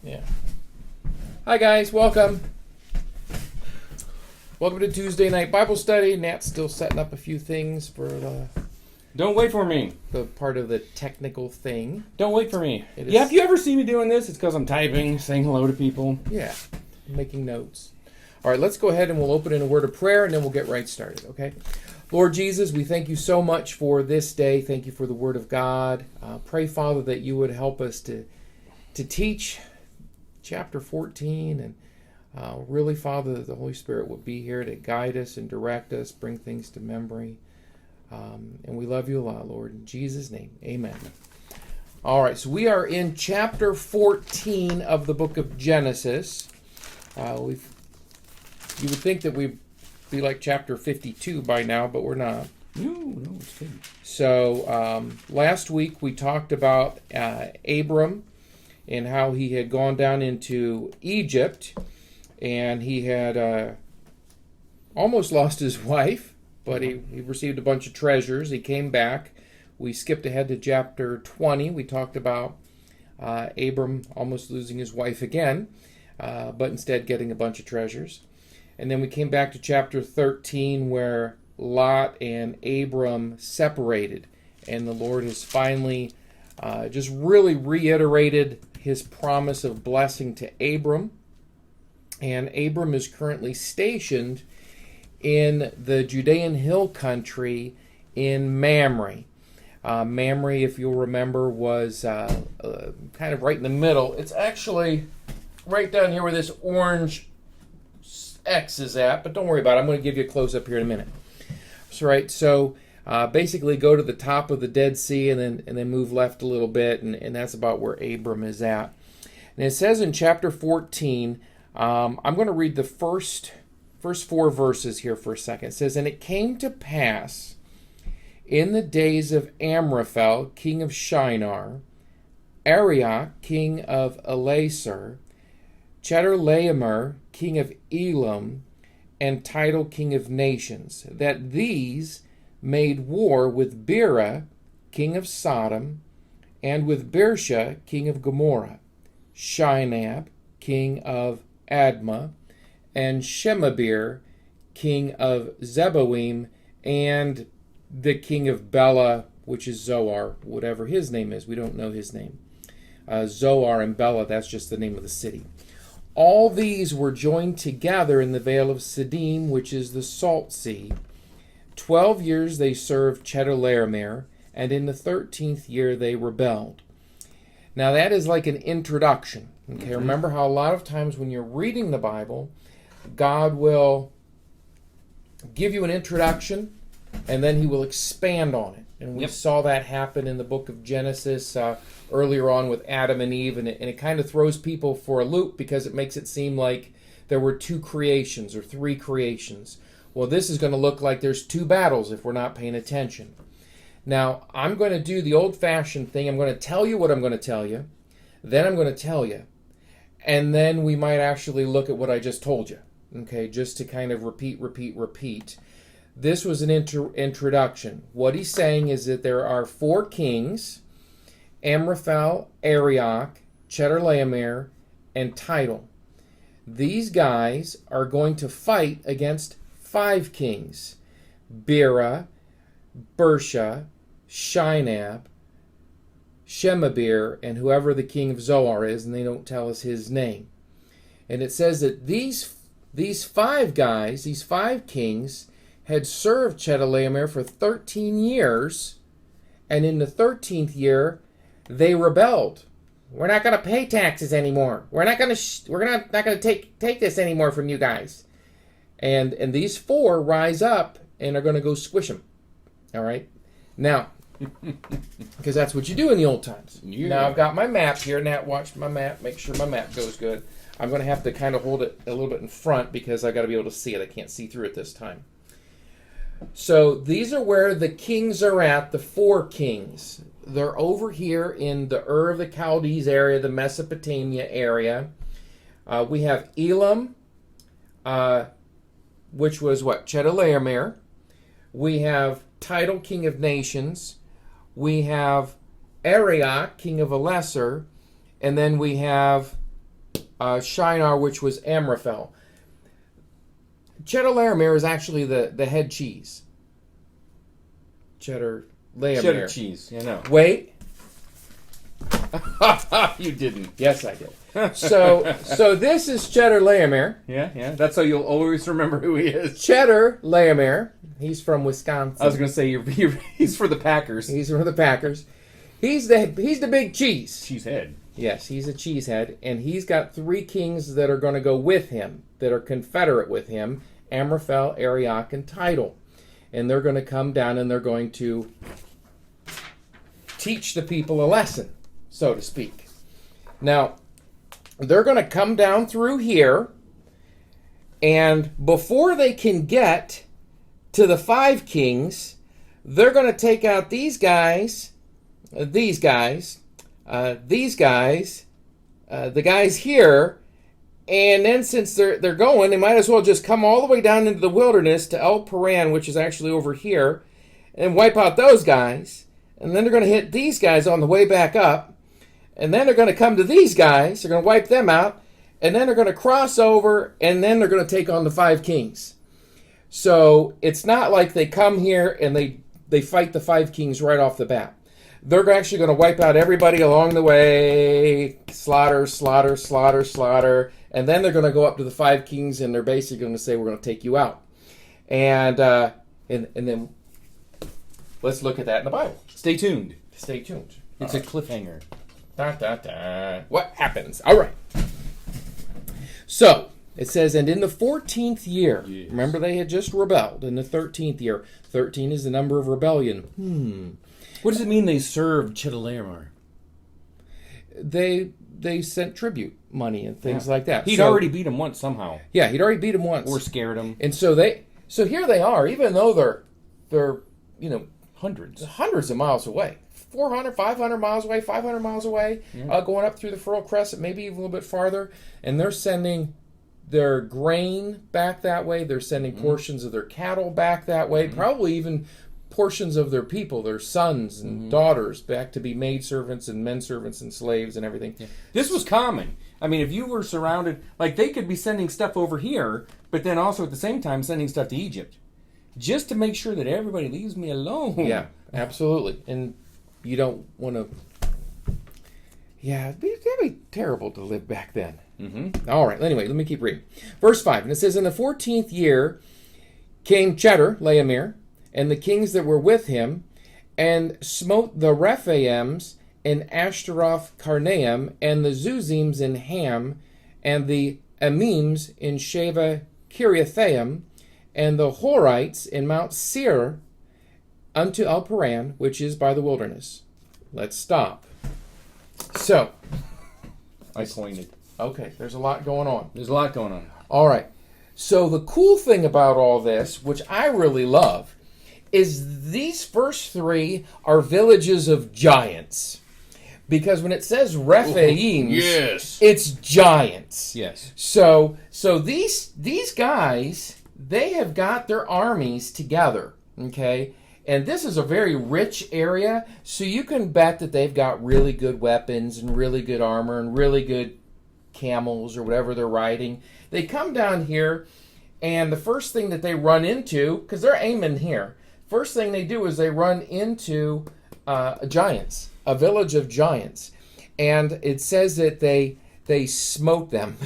Yeah. Hi guys, welcome. Welcome to Tuesday night Bible study. Nat's still setting up a few things for Don't wait for me. the part of the technical thing. Don't wait for me. It is- Yeah, if you ever see me doing this, it's because I'm typing, saying hello to people. Yeah, making notes. All right, let's go ahead and we'll open in a word of prayer and then we'll get right started, okay? Lord Jesus, we thank you so much for this day. Thank you for the Word of God. Pray, Father, that you would help us to teach chapter 14 and really, Father, that the Holy Spirit would be here to guide us and direct us, bring things to memory. And we love you a lot, Lord. In Jesus' name, amen. All right, so we are in chapter 14 of the book of Genesis. You would think that we'd be like chapter 52 by now, but we're not. No, it's good. So last week we talked about Abram and how he had gone down into Egypt, and he had almost lost his wife, but he received a bunch of treasures. He came back. We skipped ahead to chapter 20. We talked about Abram almost losing his wife again, but instead getting a bunch of treasures. And then we came back to chapter 13 where Lot and Abram separated, and the Lord has finally just really reiterated his promise of blessing to Abram. And Abram is currently stationed in the Judean hill country in Mamre. Mamre, if you'll remember, was kind of right in the middle. It's actually right down here where this orange X is at, but don't worry about it. I'm going to give you a close-up here in a minute. So basically go to the top of the Dead Sea and then move left a little bit, and that's about where Abram is at. And it says in chapter 14, I'm going to read the first four verses here for a second. It says, "And it came to pass in the days of Amraphel, king of Shinar, Arioch, king of Elasar, Chedorlaomer, king of Elam, and Tidal, king of nations, that these made war with Bera, king of Sodom, and with Bersha, king of Gomorrah, Shinab, king of Admah, and Shemabir, king of Zeboim, and the king of Bela, which is Zoar, whatever his name is. We don't know his name. Zoar and Bela, that's just the name of the city. All these were joined together in the Vale of Siddim, which is the Salt Sea. 12 years they served Chedorlaomer, and in the 13th year they rebelled." Now that is like an introduction. Okay, Remember how a lot of times when you're reading the Bible, God will give you an introduction, and then he will expand on it. And we saw that happen in the book of Genesis earlier on with Adam and Eve, and it kind of throws people for a loop because it makes it seem like there were two creations or three creations. Well, this is going to look like there's two battles if we're not paying attention. Now, I'm going to do the old-fashioned thing. I'm going to tell you what I'm going to tell you, then I'm going to tell you, and then we might actually look at what I just told you, okay, just to kind of repeat. This was an introduction. What he's saying is that there are four kings: Amraphel, Arioch, Chedorlaomer, and Tidal. These guys are going to fight against five kings: Bera, Bersha, Shinab, Shemabir, and whoever the king of Zoar is, and they don't tell us his name. And it says that these five guys, these five kings, had served Chedorlaomer for 13 years, and in the 13th year, they rebelled. We're not going to pay taxes anymore. We're not going to take this anymore from you guys. And these four rise up and are going to go squish them. All right? Now, because that's what you do in the old times. Yeah. Now, I've got my map here. Nat, watch my map. Make sure my map goes good. I'm going to have to kind of hold it a little bit in front because I've got to be able to see it. I can't see through it this time. So these are where the kings are at, the four kings. They're over here in the Ur of the Chaldees area, the Mesopotamia area. We have Elam, which was what? Chedorlaomer. We have Tidal, king of nations. We have Arioch, king of Elasar. And then we have Shinar, which was Amraphel. Chedorlaomer is actually the head cheese. Cheddar cheese, you know. Wait. You didn't. Yes, I did. So this is Chedorlaomer. Yeah. That's how you'll always remember who he is. Chedorlaomer. He's from Wisconsin. I was going to say he's for the Packers. He's for the Packers. He's the big cheese. Cheesehead. Yes, he's a cheesehead, and he's got 3 kings that are going to go with him, that are confederate with him: Amraphel, Arioch, and Tidal. And they're going to come down and they're going to teach the people a lesson, so to speak. Now, they're going to come down through here, and before they can get to the 5 kings, they're going to take out these guys, the guys here, and then since they're going, they might as well just come all the way down into the wilderness to El Paran, which is actually over here, and wipe out those guys. And then they're going to hit these guys on the way back up. And then they're going to come to these guys. They're going to wipe them out. And then they're going to cross over, and then they're going to take on the 5 kings. So it's not like they come here and they fight the 5 kings right off the bat. They're actually going to wipe out everybody along the way, slaughter, and then they're going to go up to the 5 kings, and they're basically going to say, "We're going to take you out." And then let's look at that in the Bible. Stay tuned. Stay tuned. It's a cliffhanger. What happens? All right. So it says, and in the 14th year, yes. Remember they had just rebelled. In the 13th year, 13 is the number of rebellion. What does it mean they served Chedorlaomer? They sent tribute money and things like that. He'd already beat him once somehow. Yeah, he'd already beat him once. Or scared him. And so here they are, even though they're hundreds of miles away. 400, 500 miles away, 500 miles away, going up through the Fertile Crescent, maybe even a little bit farther, and they're sending their grain back that way. They're sending portions of their cattle back that way, probably even portions of their people, their sons and daughters, back to be maidservants and menservants and slaves and everything. Yeah. This was common. I mean, if you were surrounded, like they could be sending stuff over here, but then also at the same time sending stuff to Egypt, just to make sure that everybody leaves me alone. Yeah, absolutely. And you don't want to... Yeah, it'd be terrible to live back then. All right, anyway, let me keep reading. Verse 5, and it says, in the 14th year came Chedorlaomer, and the kings that were with him, and smote the Rephaims in Ashtaroth Karnaim, and the Zuzims in Ham, and the Amims in Sheva Kiriathaim, and the Horites in Mount Seir, unto El Paran, which is by the wilderness. Let's stop. So, I pointed. Okay, there's a lot going on. There's a lot going on. All right. So the cool thing about all this, which I really love, is these first 3 are villages of giants. Because when it says Rephaims, yes, it's giants. Yes. So these guys, they have got their armies together, okay? And this is a very rich area, so you can bet that they've got really good weapons and really good armor and really good camels or whatever they're riding. They come down here, and the first thing that they run into, because they're aiming here, first thing they do is they run into giants, a village of giants. And it says that they smote them.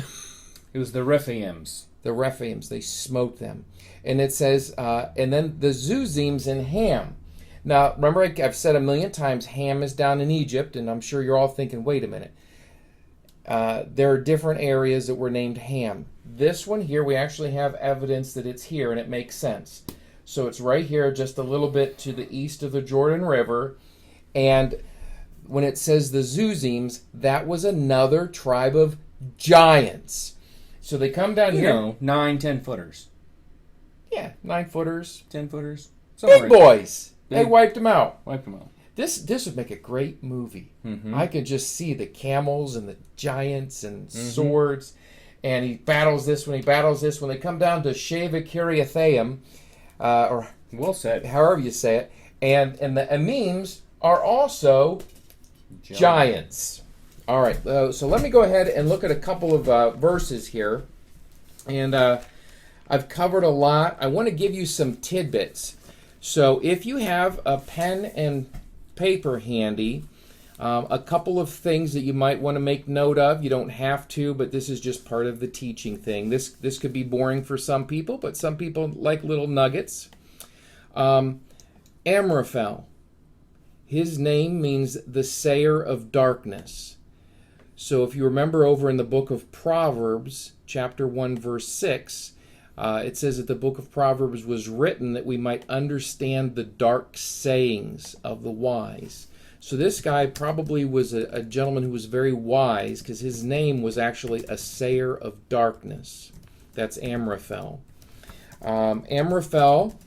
It was the Rephaims. The Rephaims, they smote them. And it says, and then the Zuzims in Ham. Now, remember, I've said a million times, Ham is down in Egypt, and I'm sure you're all thinking, wait a minute. There are different areas that were named Ham. This one here, we actually have evidence that it's here, and it makes sense. So it's right here, just a little bit to the east of the Jordan River. And when it says the Zuzims, that was another tribe of giants. So they come down here. 9-10 footers. Yeah, 9 footers. 10 footers. Big boys. They wiped them out. Wiped them out. This would make a great movie. I could just see the camels and the giants and swords. And he battles this one, he battles this one. They come down to Sheva Kiriathaim, or well said, however you say it. And the Amims are also giants. All right, so let me go ahead and look at a couple of verses here. And I've covered a lot. I want to give you some tidbits. So if you have a pen and paper handy, a couple of things that you might want to make note of. You don't have to, but this is just part of the teaching thing. This could be boring for some people, but some people like little nuggets. Amraphel. His name means the sayer of darkness. So if you remember over in the book of Proverbs, chapter 1, verse 6, it says that the book of Proverbs was written that we might understand the dark sayings of the wise. So this guy probably was a gentleman who was very wise, because his name was actually a sayer of darkness. That's Amraphel. Amraphel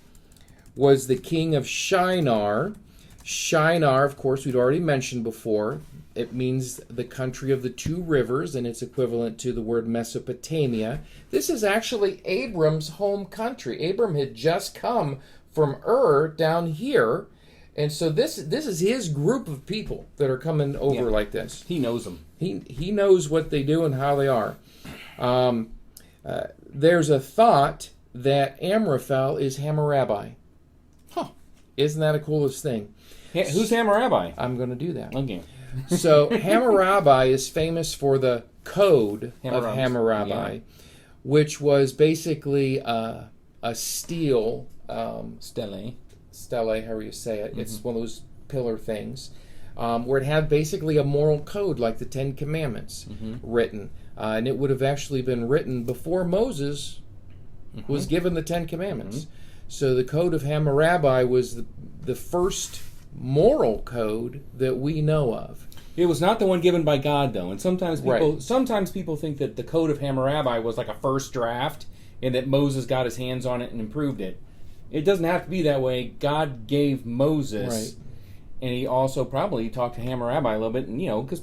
was the king of Shinar. Shinar, of course, we'd already mentioned before. It means the country of the two rivers, and it's equivalent to the word Mesopotamia. This is actually Abram's home country. Abram had just come from Ur down here, and so this is his group of people that are coming over like this. He knows them. He knows what they do and how they are. There's a thought that Amraphel is Hammurabi. Huh. Isn't that a coolest thing? Who's Hammurabi? I'm going to do that. Okay. So Hammurabi is famous for the code of Hammurabi, which was basically a stele, however you say it. Mm-hmm. It's one of those pillar things, where it had basically a moral code like the Ten Commandments written. And it would have actually been written before Moses was given the Ten Commandments. So the code of Hammurabi was the first moral code that we know of. It was not the one given by God, though. And sometimes people think that the code of Hammurabi was like a first draft and that Moses got his hands on it and improved it. It doesn't have to be that way. God gave Moses, and he also probably talked to Hammurabi a little bit, and because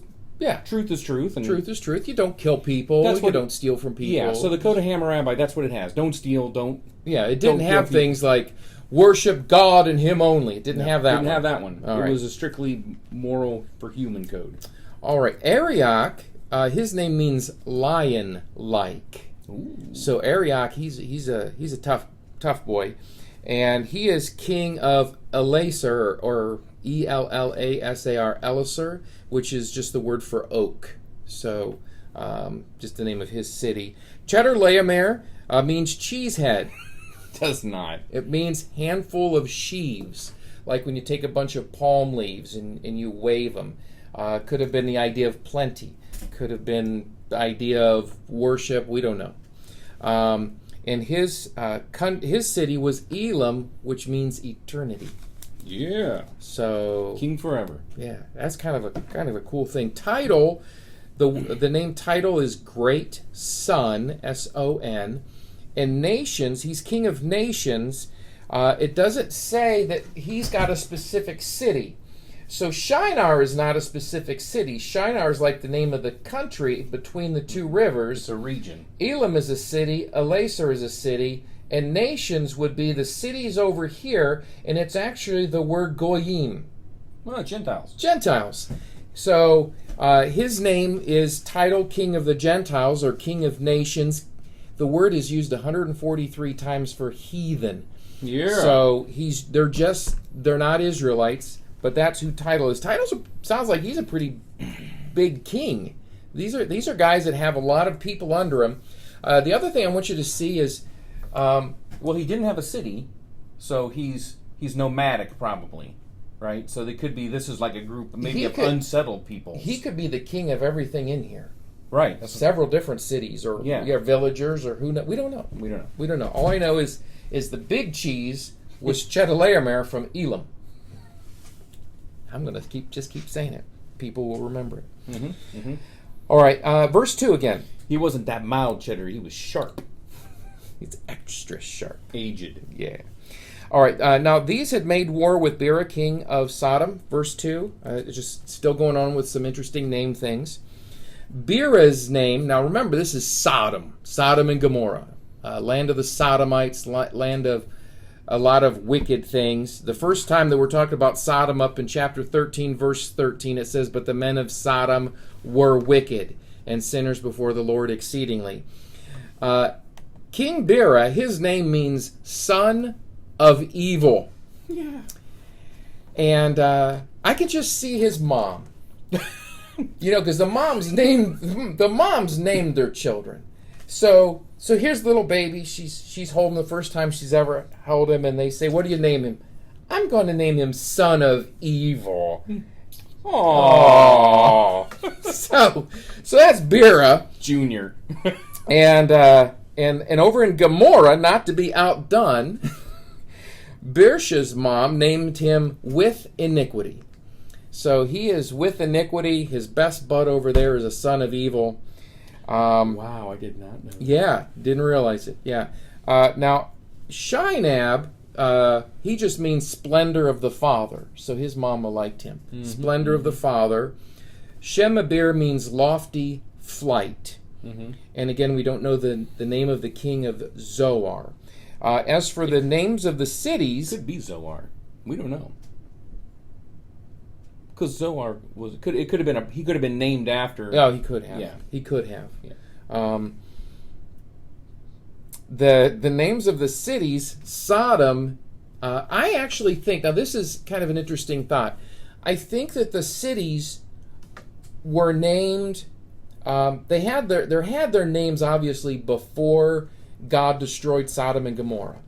truth is truth. And truth is truth. You don't kill people. You don't steal from people. Yeah, so the code of Hammurabi, that's what it has. Don't steal, don't... Yeah, it didn't have things like worship God and Him only. It didn't have that one. Didn't have that one. All it was a strictly moral for human code. All right. Arioch, his name means lion-like. Ooh. So Arioch, he's a tough boy. And he is king of Elasar, or Ellasar, Elasar, which is just the word for oak. So just the name of his city. Chedorlaomer means cheesehead. Does not. It means handful of sheaves, like when you take a bunch of palm leaves and you wave them. Could have been the idea of plenty. Could have been the idea of worship. We don't know. And his city was Elam, which means eternity. Yeah. So king forever. Yeah, that's kind of a cool thing. Title, the name title is Great Son, S-O-N. And nations, he's king of nations. It doesn't say that he's got a specific city. So Shinar is not a specific city. Shinar is like the name of the country between the two rivers. It's a region. Elam is a city. Elasar is a city. And nations would be the cities over here. And it's actually the word Goyim. Well, Gentiles. Gentiles. So his name is title King of the Gentiles, or King of Nations. The word is used 143 times for heathen. Yeah. So they're not Israelites, but that's who Title is. Sounds like he's a pretty big king. These are guys that have a lot of people under him. The other thing I want you to see is, well, he didn't have a city, so he's nomadic probably, right? So this is like a group maybe of unsettled people. He could be the king of everything in here. Right. Several different cities, or villagers, or who knows. We don't know. We don't know. All I know is the big cheese was Chedorlaomer from Elam. I'm going to keep saying it. People will remember it. Mm-hmm. Mm-hmm. All right, verse 2 again. He wasn't that mild cheddar. He was sharp. He's extra sharp. Aged. Yeah. All right, now these had made war with Bera, king of Sodom, verse 2. Just still going on with some interesting name things. Bera's name, now remember, this is Sodom and Gomorrah, land of the Sodomites, land of a lot of wicked things. The first time that we're talking about Sodom up in chapter 13, verse 13, it says, "But the men of Sodom were wicked and sinners before the Lord exceedingly." King Bera, his name means son of evil. Yeah. And I could just see his mom. Because the moms named their children. So here's little baby. She's holding the first time she's ever held him, and they say, "What do you name him?" "I'm going to name him Son of Evil." Aww. So that's Bera Junior. and over in Gomorrah, not to be outdone, Birsha's mom named him With Iniquity. So he is with iniquity. His best bud over there is a son of evil. Wow, I did not know that. Yeah, didn't realize it. Yeah. Now, Shinab, he just means splendor of the father. So his mama liked him. Mm-hmm, splendor of the father. Shemabir means lofty flight. Mm-hmm. And again, we don't know the name of the king of Zoar. As for the names of the cities... Could be Zoar. We don't know. Because Zoar he could have been named after. Oh, he could have. Yeah, he could have. Yeah. The names of the cities, Sodom. I actually think, now this is kind of an interesting thought. I think that the cities were named. They had their names obviously before God destroyed Sodom and Gomorrah.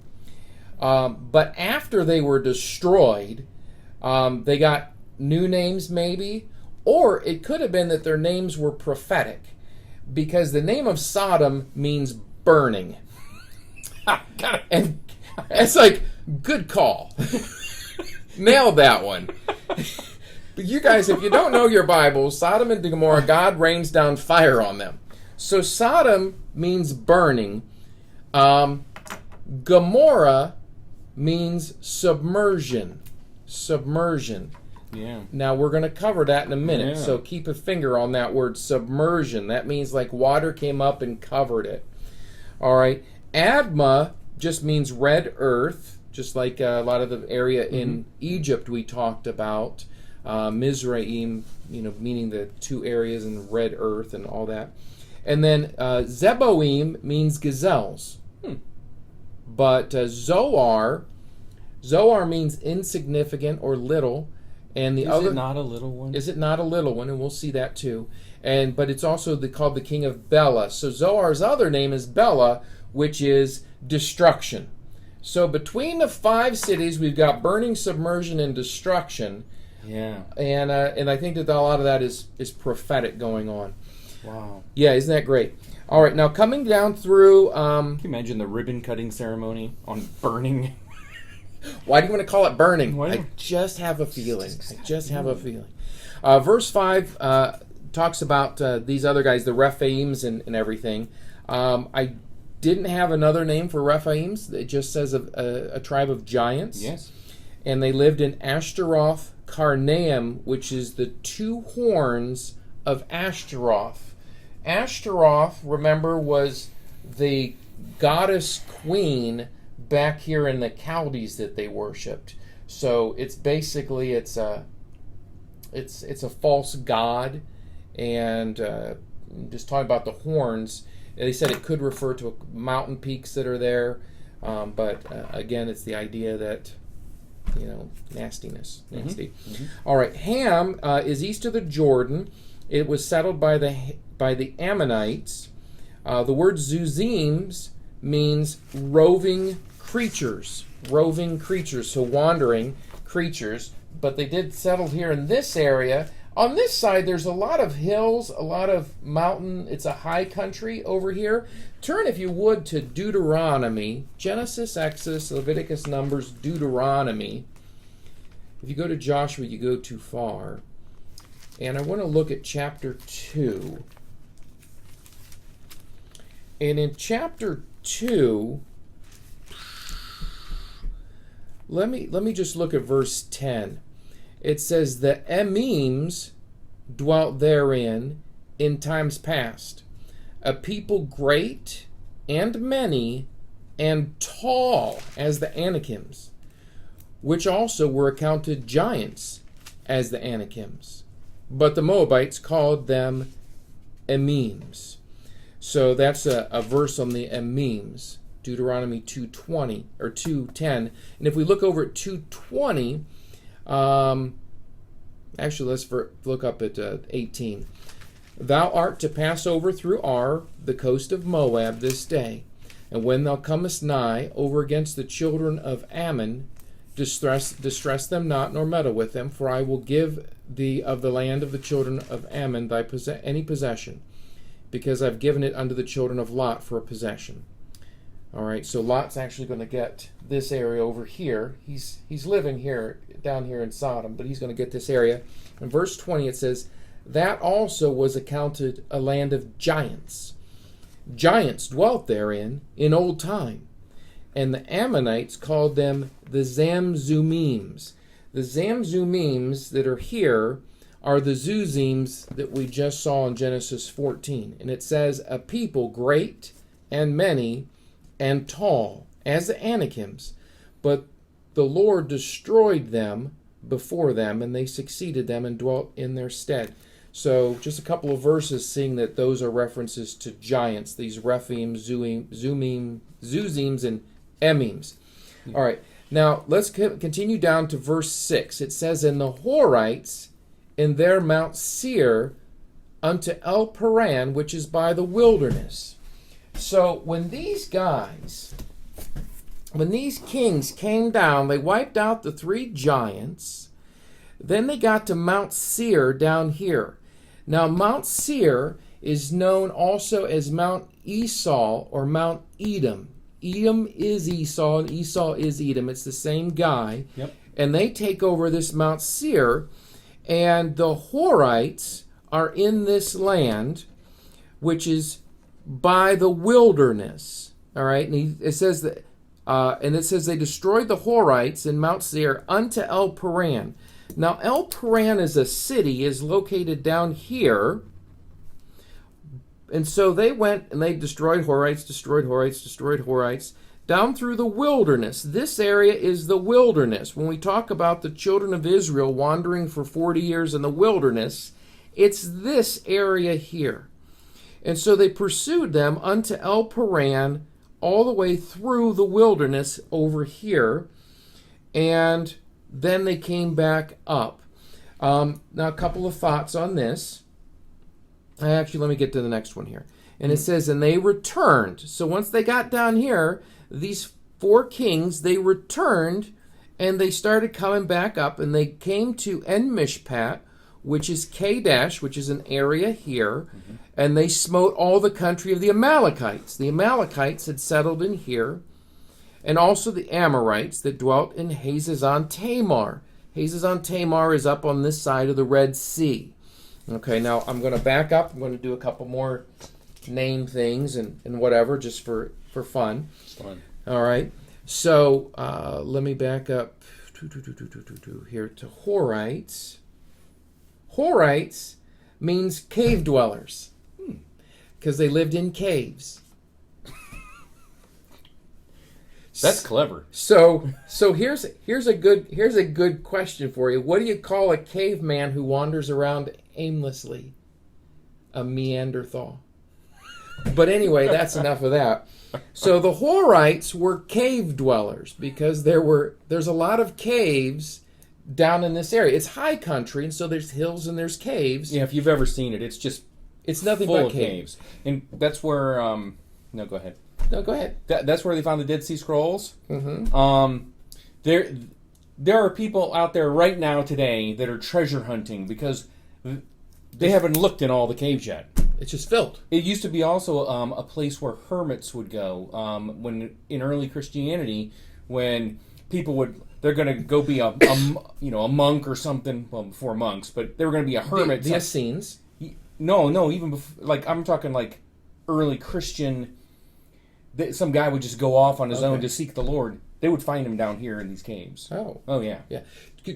But after they were destroyed, they got new names maybe, or it could have been that their names were prophetic, because the name of Sodom means burning. And it's like, good call. Nailed that one. But you guys, if you don't know your Bibles, Sodom and Gomorrah, God rains down fire on them. So Sodom means burning. Gomorrah means submersion. Submersion. Yeah. Now, we're going to cover that in a minute, Yeah. so keep a finger on that word, submersion. That means like water came up and covered it. All right. Admah just means red earth, just like a lot of the area in Egypt we talked about. Mizraim, meaning the two areas in red earth and all that. And then Zeboim means gazelles. But Zoar means insignificant or little. And Is it not a little one? Is it not a little one? And we'll see that too. But it's also called the king of Bela. So Zoar's other name is Bela, which is destruction. So between the 5 cities, we've got burning, submersion, and destruction. Yeah. And I think that a lot of that is prophetic going on. Wow. Yeah, isn't that great? All right, now coming down through... Can you imagine the ribbon cutting ceremony on burning? Why do you want to call it burning? Why? I just have a feeling. Verse 5 talks about these other guys, the Rephaims and everything. I didn't have another name for Rephaims. It just says a tribe of giants. Yes. And they lived in Ashtaroth Karnaim, which is the 2 horns of Ashtaroth. Ashtaroth, remember, was the goddess queen back here in the Chaldees that they worshipped. So it's basically it's a false god, and just talking about the horns, they said it could refer to mountain peaks that are there, but again, it's the idea that nastiness, nasty. Mm-hmm. All right, Ham is east of the Jordan. It was settled by the Ammonites. The word Zuzims means roving creatures, so wandering creatures. But they did settle here in this area. On this side, there's a lot of hills, a lot of mountain. It's a high country over here. Turn, if you would, to Deuteronomy. Genesis, Exodus, Leviticus, Numbers, Deuteronomy. If you go to Joshua, you go too far. And I want to look at chapter 2. And in chapter 2, let me just look at verse 10. It says, the Emims dwelt therein in times past, a people great and many, and tall as the Anakims, which also were accounted giants as the Anakims. But the Moabites called them Emims. So that's a verse on the Emims, Deuteronomy 2:20 or 2:10. And if we look over at 2:20, actually let's look up at 18. Thou art to pass over through Ar, the coast of Moab, this day. And when thou comest nigh over against the children of Ammon, distress them not, nor meddle with them, for I will give thee of the land of the children of Ammon any possession, because I've given it unto the children of Lot for a possession. All right, so Lot's actually going to get this area over here. He's living here, down here in Sodom, but he's going to get this area. In verse 20 it says, that also was accounted a land of giants. Giants dwelt therein in old time, and the Ammonites called them the Zamzummims. The Zamzummims that are here are the Zuzims that we just saw in Genesis 14. And it says, a people great and many and tall as the Anakims, but the Lord destroyed them before them, and they succeeded them and dwelt in their stead. So just a couple of verses seeing that those are references to giants, these Rephaim, Zuzims, and Emims. All right, now let's continue down to verse 6. It says, and the Horites in their Mount Seir unto El Paran, which is by the wilderness. So when these kings came down, they wiped out the 3 giants. Then they got to Mount Seir down here. Now Mount Seir is known also as Mount Esau or Mount Edom. Edom is Esau and Esau is Edom. It's the same guy. Yep. And they take over this Mount Seir, and the Horites are in this land, which is by the wilderness. All right, and it says that, and it says they destroyed the Horites in Mount Seir unto El Paran. Now El Paran is a city, is located down here, and so they went and they destroyed Horites, down through the wilderness. This area is the wilderness. When we talk about the children of Israel wandering for 40 years in the wilderness, it's this area here. And so they pursued them unto El Paran all the way through the wilderness over here, and then they came back up. Now a couple of thoughts on this. Actually, let me get to the next one here. And it says, and they returned. So once they got down here, these 4 kings, they returned, and they started coming back up, and they came to En Mishpat, which is Kadesh, which is an area here, and they smote all the country of the Amalekites. The Amalekites had settled in here, and also the Amorites that dwelt in Hazazon Tamar. Hazazon Tamar is up on this side of the Red Sea. Okay, now I'm going to back up. I'm going to do a couple more name things and whatever, just for fun. It's fun. All right. So let me back up here to Horites. Horites means cave dwellers, because they lived in caves. That's clever. So here's a good question for you. What do you call a caveman who wanders around aimlessly? A Neanderthal. But anyway, that's enough of that. So the Horites were cave dwellers because there's a lot of caves down in this area. It's high country, and so there's hills and there's caves. Yeah, if you've ever seen it, it's nothing full but of caves. And that's where no, go ahead. No, go ahead. That's where they found the Dead Sea Scrolls. Mm-hmm. There are people out there right now today that are treasure hunting because they haven't looked in all the caves yet. It's just filled. It used to be also a place where hermits would go when in early Christianity, when people they're going to go be a monk or something. Well, before monks, but they were going to be a hermit. The Essenes. No, even before, I'm talking early Christian. Some guy would just go off on his own to seek the Lord. They would find him down here in these caves. Oh yeah.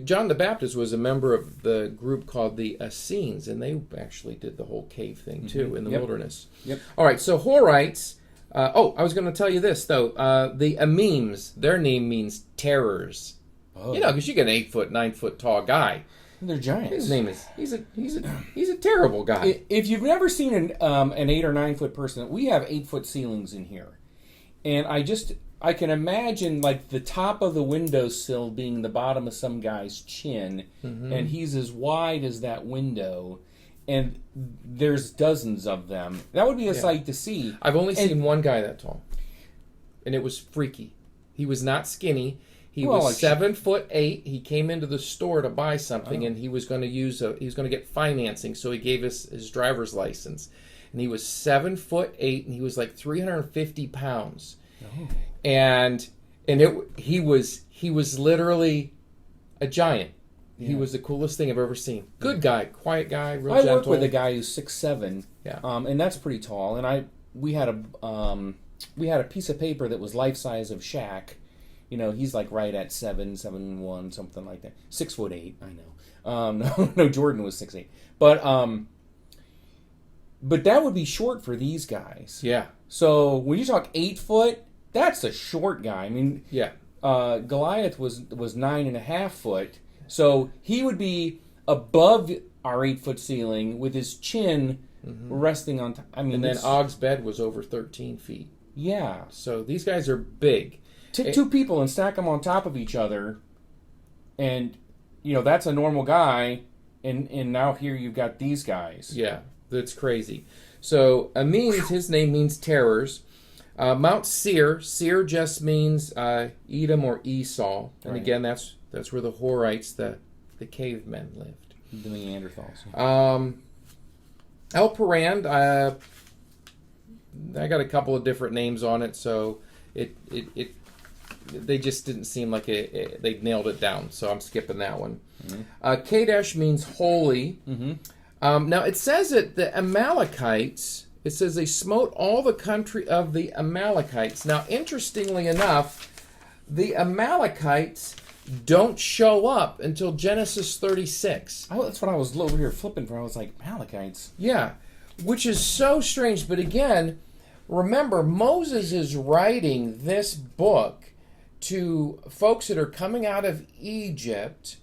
John the Baptist was a member of the group called the Essenes, and they actually did the whole cave thing too in the wilderness. Yep. All right, so Horites, I was going to tell you this, though. The Armies, their name means terrors. Oh. Because you get an 8 foot, 9 foot tall guy. They're giants. His name is, he's a terrible guy. If you've never seen an 8 or 9 foot person, we have 8 foot ceilings in here. And I can imagine like the top of the windowsill being the bottom of some guy's chin, and he's as wide as that window, and there's dozens of them. That would be a sight to see. I've only seen one guy that tall, and it was freaky. He was not skinny. He was 7'8". He came into the store to buy something, and he was going to get financing, so he gave us his driver's license, and he was 7'8", and he was like 350 pounds. Oh. And he was literally a giant. Yeah. He was the coolest thing I've ever seen. Good guy, quiet guy, real gentle. I worked with a guy who's 6'7", and that's pretty tall. And we had a piece of paper that was life size of Shaq. He's like right at 7'1", something like that. 6'8", I know. No, Jordan was 6'8", but that would be short for these guys. Yeah. So when you talk 8 foot. That's a short guy. I mean, Goliath was 9.5 foot, so he would be above our 8 foot ceiling with his chin resting on top. And then Og's bed was over 13 feet. Yeah. So these guys are big. Take two people and stack them on top of each other, and that's a normal guy, and now here you've got these guys. Yeah, that's crazy. So Armies, his name means terrors. Mount Seir just means Edom or Esau, and again, that's where the Horites, the cavemen lived. The Neanderthals. El Paran, I got a couple of different names on it, so they just didn't seem like they nailed it down, so I'm skipping that one. Mm-hmm. Kadesh means holy. Mm-hmm. Now it says that the Amalekites. It says they smote all the country of the Amalekites. Now, interestingly enough, the Amalekites don't show up until Genesis 36. Oh, that's what I was over here flipping for. I was like, Amalekites? Yeah, which is so strange. But again, remember, Moses is writing this book to folks that are coming out of Egypt,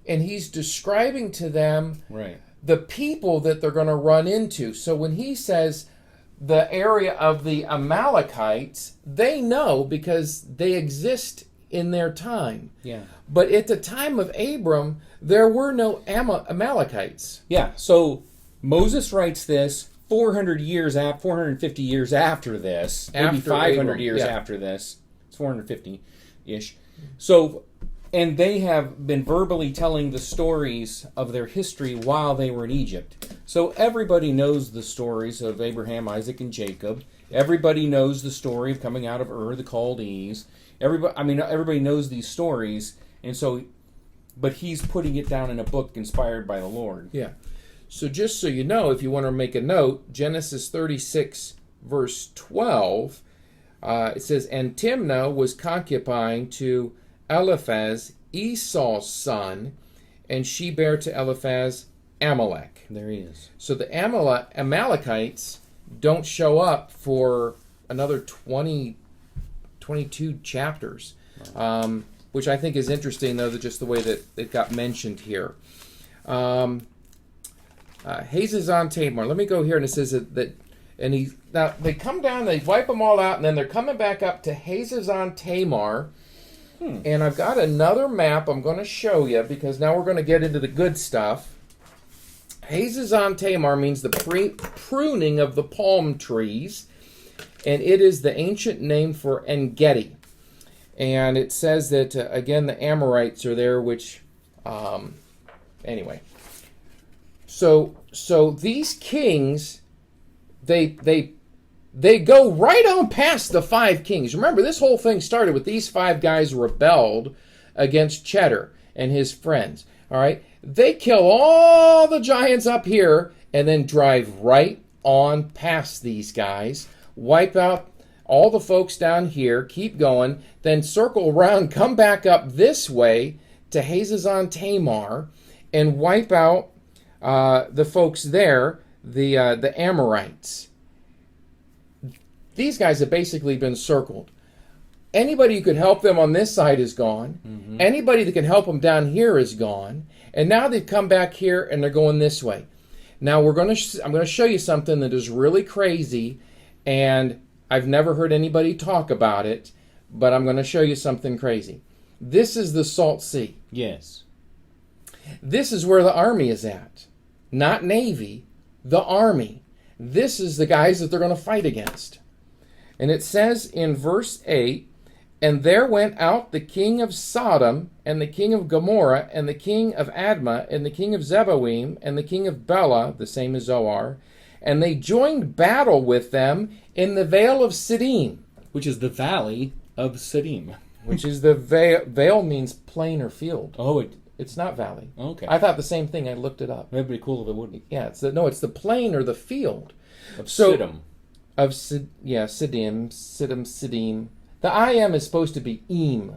and he's describing to them the people that they're going to run into. So when he says the area of the Amalekites, they know because they exist in their time. Yeah. But at the time of Abram, there were no Amalekites. Yeah. So Moses writes this 450 years after this, maybe 500 years after this. It's 450-ish. So. And they have been verbally telling the stories of their history while they were in Egypt. So everybody knows the stories of Abraham, Isaac, and Jacob. Everybody knows the story of coming out of Ur, the Chaldees. Everybody knows these stories, and so, but he's putting it down in a book inspired by the Lord. Yeah. So just so you know, if you want to make a note, Genesis 36, verse 12, it says, "And Timnah was concubine to Eliphaz, Esau's son, and she bare to Eliphaz Amalek." There he is. So the Amalekites don't show up for another 22 chapters, which I think is interesting, though, just the way that it got mentioned here. Hazazon Tamar. Let me go here, and it says that now they come down, they wipe them all out, and then they're coming back up to Hazazon Tamar. And I've got another map I'm going to show you, because now we're going to get into the good stuff. Hazazon Tamar means the pruning of the palm trees, and it is the ancient name for En-Gedi. And it says that, again, the Amorites are there, which, anyway. So these kings, they go right on past the 5 kings. Remember, this whole thing started with these 5 guys rebelled against Cheddar and his friends. All right? They kill all the giants up here and then drive right on past these guys, wipe out all the folks down here, keep going, then circle around, come back up this way to Hazazon Tamar, and wipe out the folks there, the Amorites. these guys have basically been circled. Anybody who could help them on this side is gone. Mm-hmm. Anybody that can help them down here is gone. And now they've come back here and they're going this way. Now I'm going to show you something that is really crazy, and I've never heard anybody talk about it, but I'm going to show you something crazy. This is the Salt Sea. Yes. This is where the Army is at. Not Navy, the Army. This is the guys that they're going to fight against. And it says in verse 8, "And there went out the king of Sodom, and the king of Gomorrah, and the king of Admah, and the king of Zeboim, and the king of Bela," the same as Zoar, "and they joined battle with them in the vale of Siddim." Which is the valley of Siddim. Which is the vale. Vale means plain or field. Oh, it's not valley. Okay. I thought the same thing. I looked it up. That'd be cool if it wouldn't. Yeah, it's the plain or the field. Of Siddim. Siddim. The I-M is supposed to be im,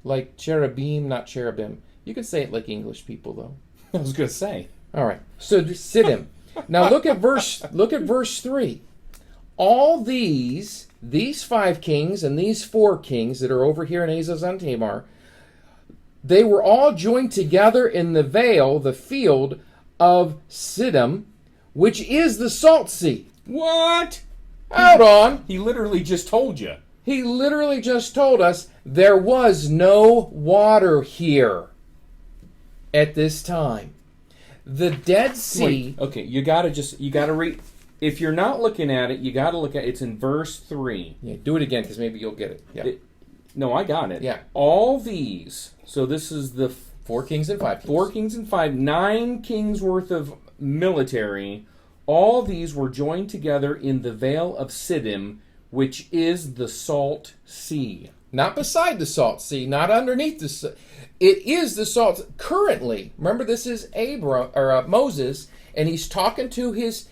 like cherubim, not cherubim. You can say it like English people, though. I was going to say. All right. So Siddim. Now look at verse 3. All these 5 kings and these 4 kings that are over here in Azaz Tamar, they were all joined together in the vale, the field of Siddim, which is the Salt Sea. What? Hold on. He literally just told you. He literally just told us there was no water here at this time. The Dead Sea... Wait, okay, you gotta read... If you're not looking at it, you gotta look at it. It's in verse 3. Yeah, do it again, because maybe you'll get it. Yeah. No, I got it. Yeah. All these... So this is the... 4 kings and 5 kings. 4 kings and 5. 9 kings worth of military. All these were joined together in the vale of Siddim, which is the Salt Sea. Not beside the Salt Sea, not underneath the sea. It is the Salt. Currently, remember this is Moses, and he's talking to his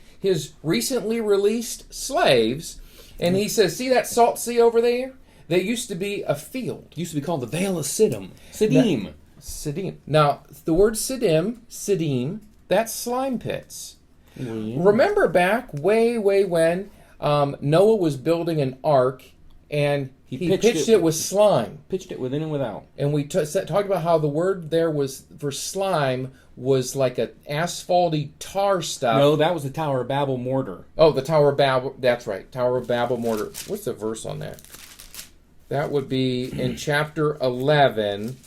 recently released slaves, and he says, "See that Salt Sea over there? That used to be a field. It used to be called the Vale of Siddim. Siddim. Siddim. Now, the word Siddim, that's slime pits. Yeah. Remember back way when Noah was building an ark, and he pitched it with slime. Pitched it within and without. And we talked about how the word there was for slime was like an asphalty tar stuff. No, that was the Tower of Babel mortar. Oh, the Tower of Babel. That's right. Tower of Babel mortar. What's the verse on that? That would be in chapter 11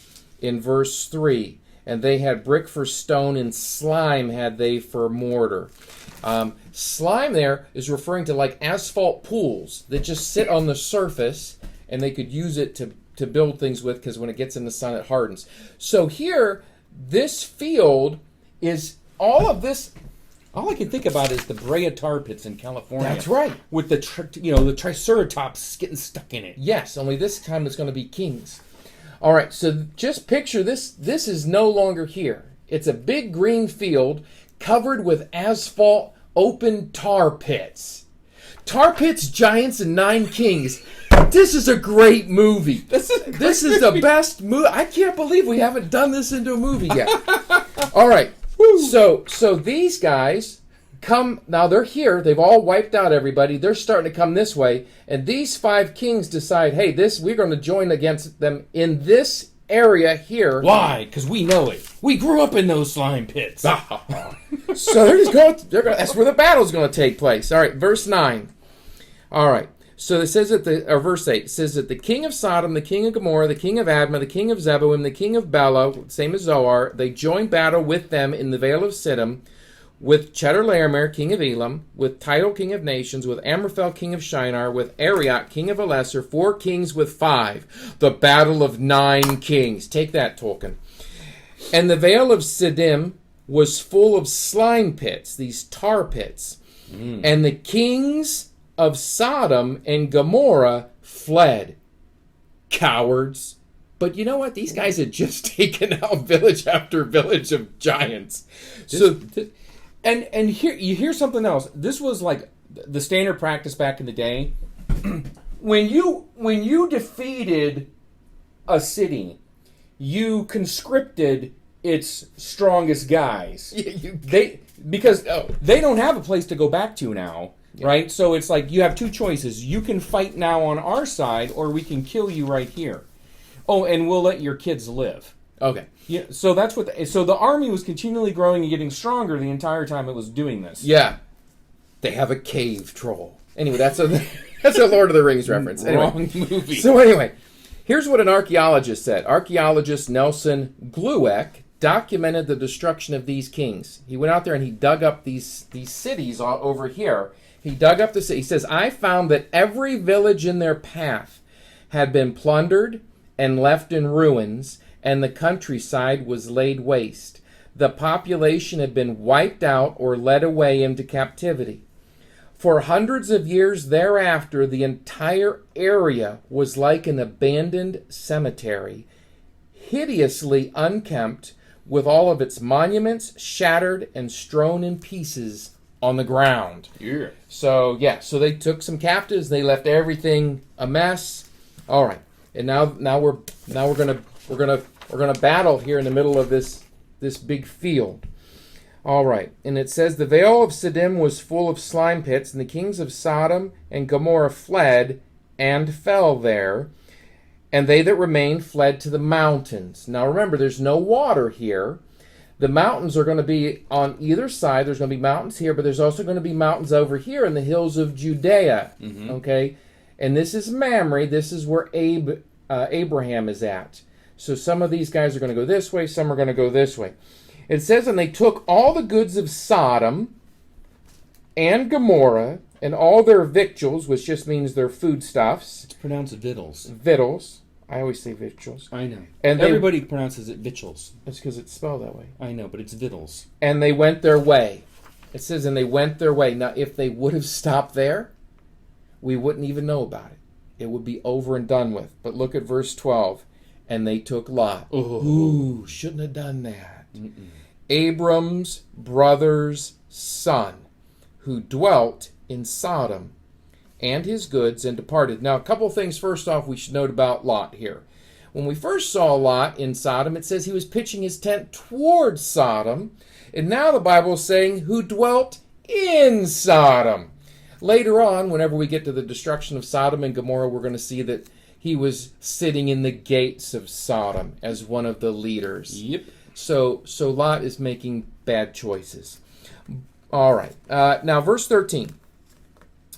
in verse 3. And they had brick for stone, and slime had they for mortar. Slime there is referring to like asphalt pools that just sit on the surface, and they could use it to build things with, because when it gets in the sun, it hardens. So here, this field is all of this. All I can think about is the Brea tar pits in California. That's right. With the the triceratops getting stuck in it. Yes, only this time it's going to be kings. All right, so just picture this. This is no longer here. It's a big green field covered with asphalt open tar pits. Tar pits, giants, and 9 kings. This is a great movie. This is the best movie. I can't believe we haven't done this into a movie yet. All right, so these guys come, now they're here. They've all wiped out everybody. They're starting to come this way. And these 5 kings decide, hey, we're going to join against them in this area here. Why? Because we know it. We grew up in those slime pits. So they're just going. That's where the battle's going to take place. All right, verse 9. All right. So it says verse 8, it says that the king of Sodom, the king of Gomorrah, the king of Admah, the king of Zeboim, the king of Bela, same as Zoar, they joined battle with them in the vale of Siddim, with Chedorlaomer, king of Elam, with Tidal, king of nations, with Amraphel, king of Shinar, with Arioch, king of Eliezer, 4 kings with 5. The battle of 9 kings. Take that, Tolkien. And the vale of Siddim was full of slime pits, these tar pits. And the kings of Sodom and Gomorrah fled. Cowards. But you know what? These guys had just taken out village after village of giants. And here you hear something else. This was like the standard practice back in the day. When you defeated a city, you conscripted its strongest guys. Because they don't have a place to go back to now. right? So it's like you have two choices. You can fight now on our side, or we can kill you right here. Oh, and we'll let your kids live. Okay. Yeah. So that's what. So the army was continually growing and getting stronger the entire time it was doing this. Yeah. They have a cave troll. Anyway, that's a Lord of the Rings reference. Anyway. Wrong movie. So anyway, here's what an archaeologist said. Archaeologist Nelson Glueck documented the destruction of these kings. He went out there and he dug up these cities all over here. He dug up the city. He says, I found that every village in their path had been plundered and left in ruins, and the countryside was laid waste. The population had been wiped out or led away into captivity. For hundreds of years thereafter, the entire area was like an abandoned cemetery, hideously unkempt, with all of its monuments shattered and strewn in pieces on the ground. Yeah. So they took some captives. They left everything a mess. All right, and now we're gonna battle here in the middle of this big field. All right, and it says the Vale of Siddim was full of slime pits, and the kings of Sodom and Gomorrah fled and fell there, and they that remained fled to the mountains. Now remember, there's no water here. The mountains are going to be on either side. There's going to be mountains here, but there's also going to be mountains over here in the hills of Judea. Mm-hmm. Okay, and this is Mamre. This is where Abraham is at. So some of these guys are going to go this way. Some are going to go this way. It says, and they took all the goods of Sodom and Gomorrah and all their victuals, which just means their foodstuffs. It's pronounced victuals. Victuals. I always say victuals. I know. And everybody pronounces it victuals. That's because it's spelled that way. I know, but it's victuals. And they went their way. It says, and they went their way. Now, if they would have stopped there, we wouldn't even know about it. It would be over and done with. But look at verse 12. And they took Lot. Ooh, shouldn't have done that. Mm-mm. Abram's brother's son, who dwelt in Sodom, and his goods, and departed. Now, a couple things first off we should note about Lot here. When we first saw Lot in Sodom, it says he was pitching his tent towards Sodom, and now the Bible is saying who dwelt in Sodom. Later on, whenever we get to the destruction of Sodom and Gomorrah, we're going to see that he was sitting in the gates of Sodom as one of the leaders. Yep. So Lot is making bad choices. All right. Now, verse 13.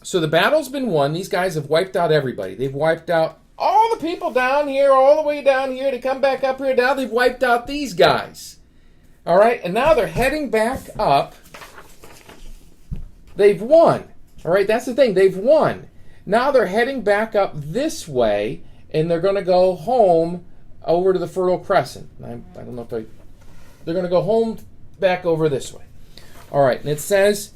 So the battle's been won. These guys have wiped out everybody. They've wiped out all the people down here, all the way down here to come back up here. Now they've wiped out these guys. All right. And now they're heading back up. They've won. All right. That's the thing. They've won. Now they're heading back up this way, and they're going to go home over to the Fertile Crescent. I don't know if they're going to go home back over this way. All right, and it says,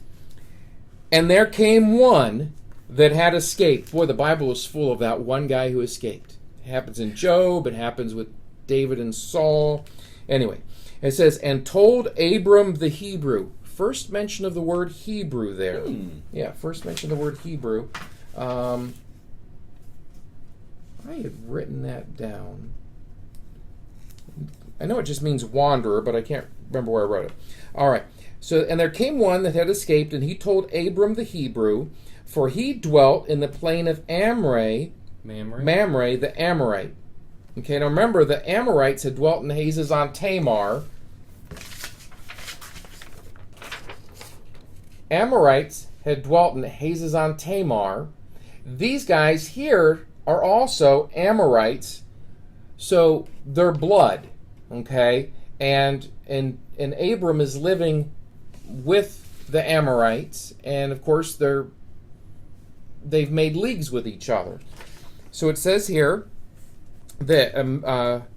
and there came one that had escaped. Boy, the Bible is full of that one guy who escaped. It happens in Job. It happens with David and Saul. Anyway, it says, and told Abram the Hebrew. First mention of the word Hebrew there. Yeah, first mention of the word Hebrew. I had written that down. I know it just means wanderer, but I can't remember where I wrote it. All right. So, and there came one that had escaped, and he told Abram the Hebrew, for he dwelt in the plain of Mamre, the Amorite. Okay, now remember, the Amorites had dwelt in Hazazon Tamar. Amorites had dwelt in Hazazon Tamar. These guys here are also Amorites, so they're blood, okay? And Abram is living with the Amorites, and of course they've made leagues with each other. So it says here that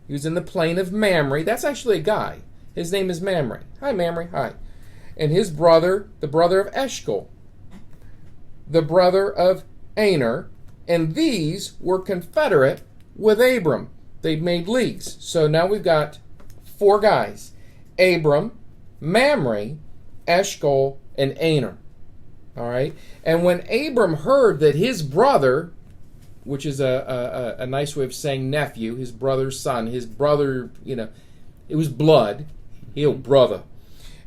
he was in the plain of Mamre. That's actually a guy. His name is Mamre. Hi, Mamre. Hi. And his brother, the brother of Eshcol, the brother of Aner, and these were confederate with Abram. They'd made leagues. So now we've got 4 guys. Abram, Mamre, Eshcol, and Aner. All right? And when Abram heard that his brother, which is a nice way of saying nephew, his brother's son, his brother, it was blood. Brother.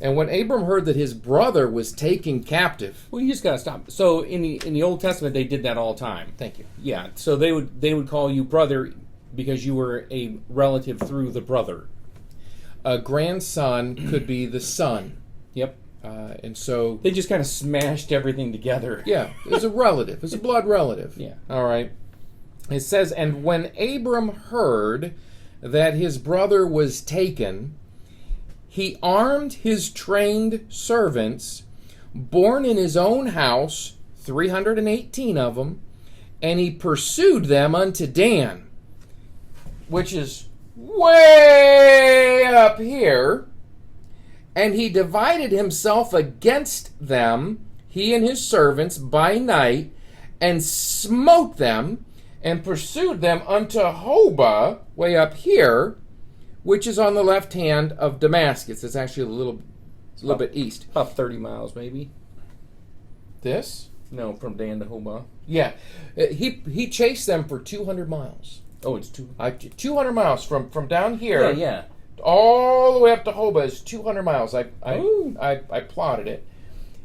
And when Abram heard that his brother was taken captive... Well, you just got to stop. So in the Old Testament, they did that all the time. Thank you. Yeah, so they would call you brother because you were a relative through the brother. A grandson could be the son. Yep. And so... They just kind of smashed everything together. Yeah, it's a relative. It's a blood relative. Yeah. All right. It says, and when Abram heard that his brother was taken, he armed his trained servants, born in his own house, 318 of them, and he pursued them unto Dan, which is way up here, and he divided himself against them, he and his servants, by night, and smote them, and pursued them unto Hobah, way up here, which is on the left hand of Damascus. It's actually a little bit east. About 30 miles, maybe. This? No, from Dan to Hobah. Yeah. He chased them for 200 miles. Oh, it's 200 miles from down here. Yeah. All the way up to Hobah is 200 miles. I plotted it.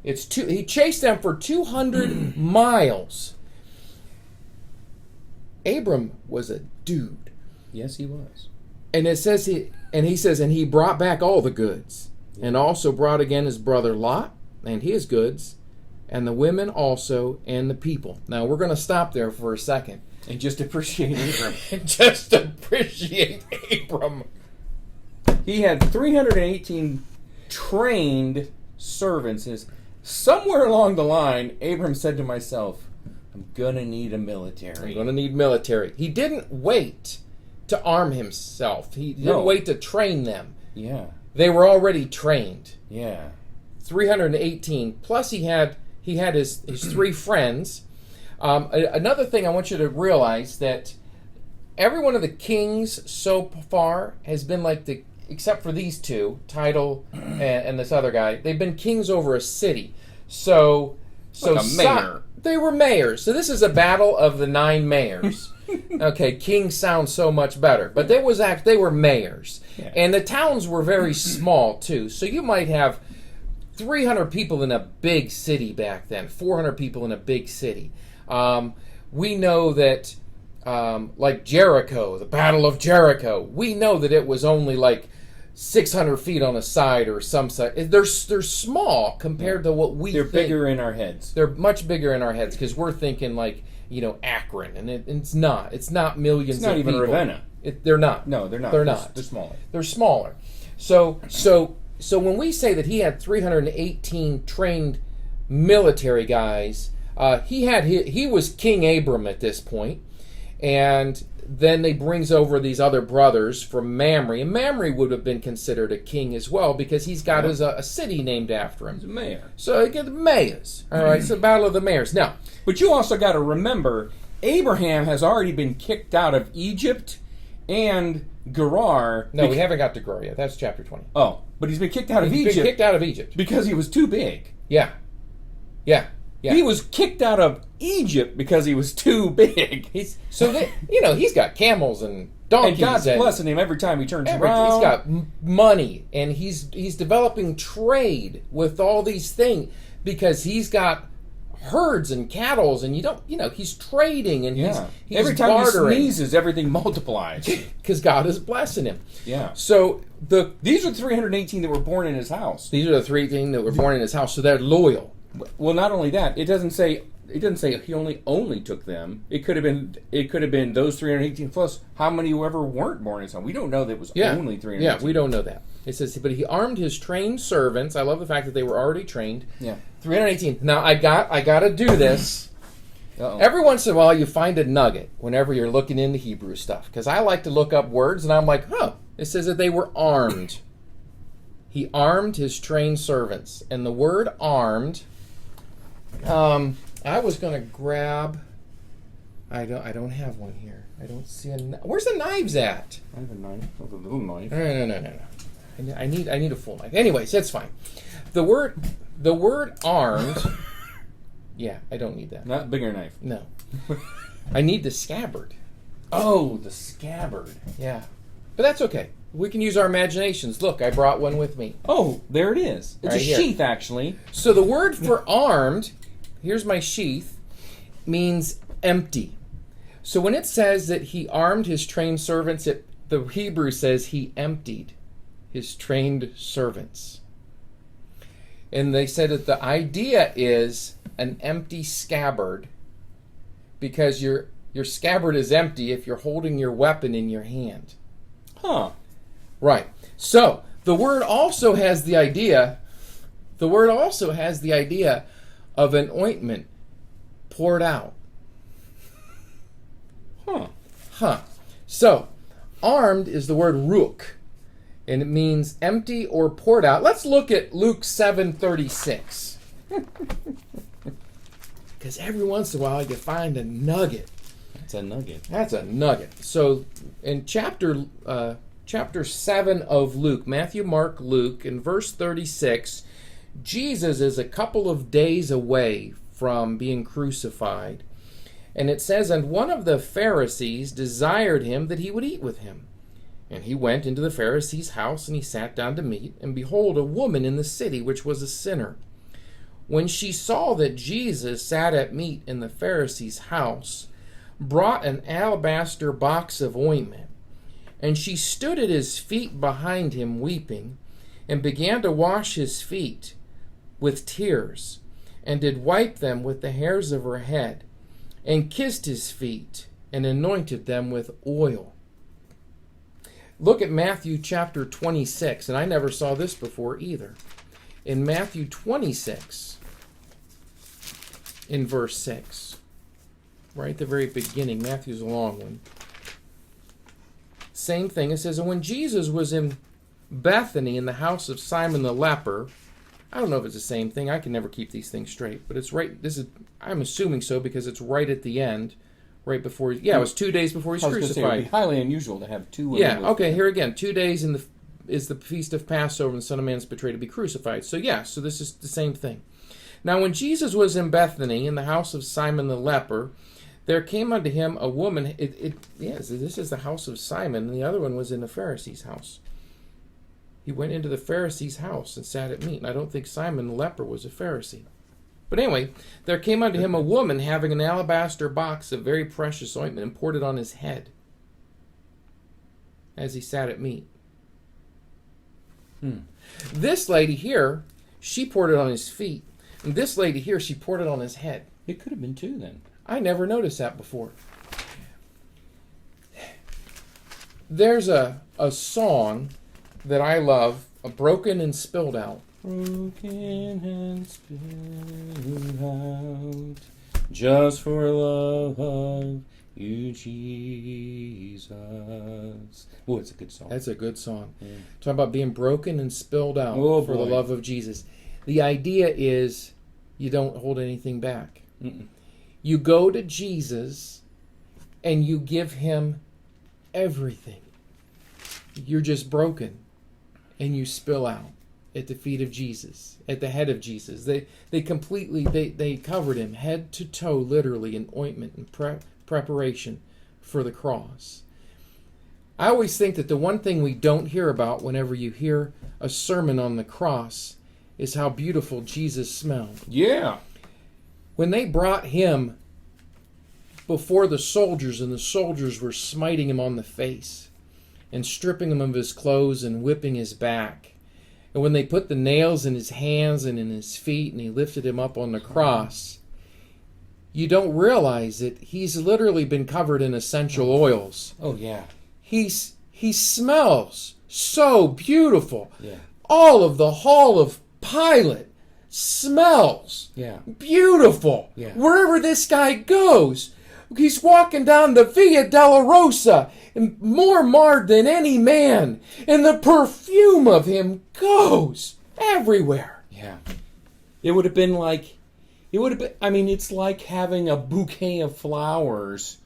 He chased them for 200 miles. Abram was a dude. Yes, he was. And it says and he brought back all the goods, and also brought again his brother Lot and his goods, and the women also, and the people. Now we're going to stop there for a second and just appreciate Abram. Just appreciate Abram. He had 318 trained servants. Somewhere along the line, Abram said to himself, I'm going to need a military. I'm going to need military. He didn't wait to arm himself. He didn't wait to train them. Yeah. They were already trained. Yeah. 318. Plus he had his three friends. Another thing I want you to realize that every one of the kings so far has been like except for these two, Tidal and this other guy, they've been kings over a city. So like a mayor. They were mayors. So this is a battle of the 9 mayors. Okay, king sounds so much better. But they were mayors. Yeah. And the towns were very small too. So you might have 300 people in a big city back then, 400 people in a big city. We know that like Jericho, the Battle of Jericho, we know that it was only like 600 feet on a side or some side. They're small compared to what we think. They're bigger in our heads. They're much bigger in our heads because we're thinking like, Akron, and it's not. It's not millions of people. It's not even Ravenna. They're not. No, they're not. They're not. They're smaller. They're smaller. So when we say that he had 318 trained military guys, he was King Abram at this point, and then they brings over these other brothers from Mamre, and Mamre would have been considered a king as well because he's got a city named after him. He's a mayor. So you get the mayors. All right, it's the Battle of the Mayors. Now, but you also got to remember, Abraham has already been kicked out of Egypt and Gerar. No, we haven't got to Gerar yet. That's chapter 20. Oh, but he's been kicked out of Egypt. He's been kicked out of Egypt because he was too big. Yeah. He was kicked out of Egypt because he was too big. He's got camels and donkeys. And God's blessing him every time he turns around. He's got money, and he's developing trade with all these things because he's got herds and cattle, and he's trading, and he's every time bartering. He sneezes, everything multiplies because God is blessing him. Yeah. So these are the 318 that were born in his house. These are the 318 that were born in his house, so they're loyal. Well, not only that, it doesn't say he only took them. It could have been those 318 plus how many ever weren't born in his home. We don't know that it was only 318. Yeah, we don't know that. It says, but he armed his trained servants. I love the fact that they were already trained. Yeah. 318. Now I got to do this. Uh-oh. Every once in a while you find a nugget whenever you're looking into Hebrew stuff, because I like to look up words and I'm like, it says that they were armed. He armed his trained servants, and the word armed. I was going to grab. I don't have one here. I don't see a. Where's the knives at? I have a knife. A little knife. No. I need a full knife. Anyways, that's fine. The word armed. Yeah, I don't need that. Not bigger knife. No. I need the scabbard. Oh, the scabbard. Yeah, but that's okay. We can use our imaginations. Look, I brought one with me. Oh, there it is. It's right a here. sheath, actually. So the word for armed, here's my sheath, means empty. So when it says that he armed his trained servants, the Hebrew says he emptied his trained servants. And they said that the idea is an empty scabbard, because your scabbard is empty if you're holding your weapon in your hand. Huh. Right. So the word also has the idea of an ointment poured out. Huh. So armed is the word ruch, and it means empty or poured out. Let's look at Luke 7:36. Because every once in a while you find a nugget. That's a nugget. So in chapter 7 of Luke, Matthew, Mark, Luke, in verse 36, Jesus is a couple of days away from being crucified. And it says, and one of the Pharisees desired him that he would eat with him. And he went into the Pharisee's house, and he sat down to meat. And behold, a woman in the city, which was a sinner, when she saw that Jesus sat at meat in the Pharisee's house, brought an alabaster box of ointment. And she stood at his feet behind him, weeping, and began to wash his feet with tears, and did wipe them with the hairs of her head, and kissed his feet, and anointed them with oil. Look at Matthew chapter 26, and I never saw this before either. In Matthew 26, in verse 6, right at the very beginning, Matthew's a long one. Same thing, it says, and when Jesus was in Bethany in the house of Simon the leper, I don't know if it's the same thing, I can never keep these things straight, but it's right, I'm assuming so because it's right at the end, right before, it was 2 days before he's crucified. It would be highly unusual to have two. Here again, 2 days is the feast of Passover, and the Son of Man is betrayed to be crucified. So so this is the same thing. Now when Jesus was in Bethany in the house of Simon the leper, there came unto him a woman. This is the house of Simon, and the other one was in the Pharisee's house. He went into the Pharisee's house and sat at meat, and I don't think Simon the leper was a Pharisee. But anyway, there came unto him a woman having an alabaster box of very precious ointment, and poured it on his head as he sat at meat. This lady here, she poured it on his feet, and this lady here, she poured it on his head. It could have been two then. I never noticed that before. There's a song that I love, a Broken and Spilled Out. Broken and spilled out, just for love of you, Jesus. Oh, it's a good song. That's a good song. Yeah. Talk about being broken and spilled out for the love of Jesus. The idea is you don't hold anything back. Mm-mm. You go to Jesus and you give him everything. You're just broken and you spill out at the feet of Jesus, at the head of Jesus. They completely covered him head to toe, literally, in ointment and preparation for the cross. I always think that the one thing we don't hear about whenever you hear a sermon on the cross is how beautiful Jesus smelled. Yeah. When they brought him before the soldiers, and the soldiers were smiting him on the face and stripping him of his clothes and whipping his back, and when they put the nails in his hands and in his feet and he lifted him up on the cross, you don't realize that he's literally been covered in essential oils. Oh, yeah. He smells so beautiful. Yeah. All of the hall of Pilate smells beautiful. Yeah. Wherever this guy goes, he's walking down the Via Dolorosa, and more marred than any man, and the perfume of him goes everywhere. Yeah. It would have been like, it's like having a bouquet of flowers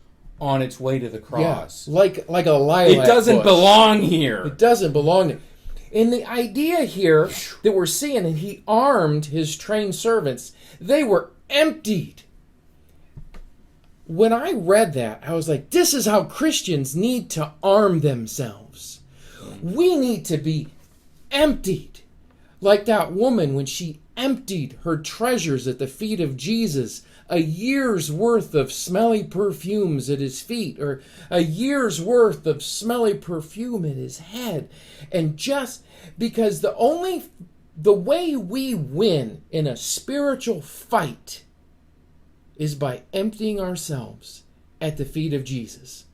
on its way to the cross. Yeah, like a lilac It doesn't bush. belong here. It doesn't belong there. And the idea here that we're seeing, and he armed his trained servants, they were emptied. When I read that, I was like, this is how Christians need to arm themselves. We need to be emptied. Like that woman when she emptied her treasures at the feet of Jesus, a year's worth of smelly perfumes at his feet, or a year's worth of smelly perfume at his head. And just because the way we win in a spiritual fight is by emptying ourselves at the feet of Jesus,